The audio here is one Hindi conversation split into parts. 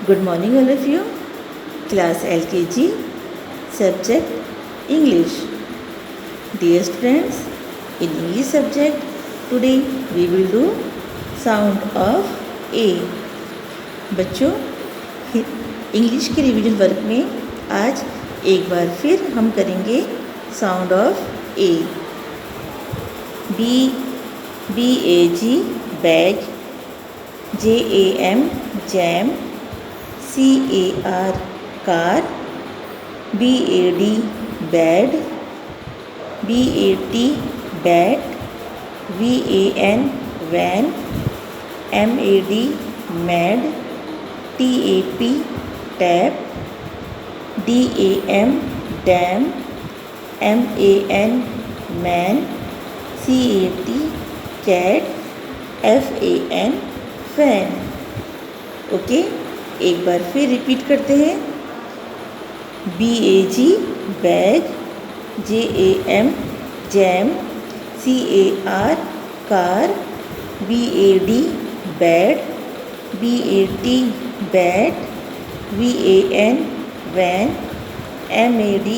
Good morning, all of you. Class LKG, subject English. Dear friends, in English subject, today we will do sound of A. बच्चों, इंग्लिश के रिवीजन वर्क में आज एक बार फिर हम करेंगे sound of A. BAG bag, JAM jam, CAR car, BAD bad, BAT bat, VAN van, MAD mad, TAP tap, DAM dam, MAN man, CAT cat, FAN fan. Okay, एक बार फिर रिपीट करते हैं. BAG bag, JAM jam, CAR car, BAD bad, BAT bat, VAN van, MAD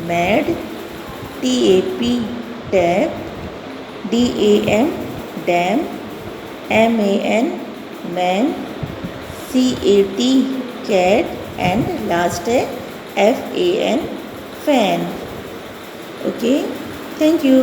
mad, TAP tap, DAM dam, MAN man, CAT cat and last है FAN fan. Okay, thank you.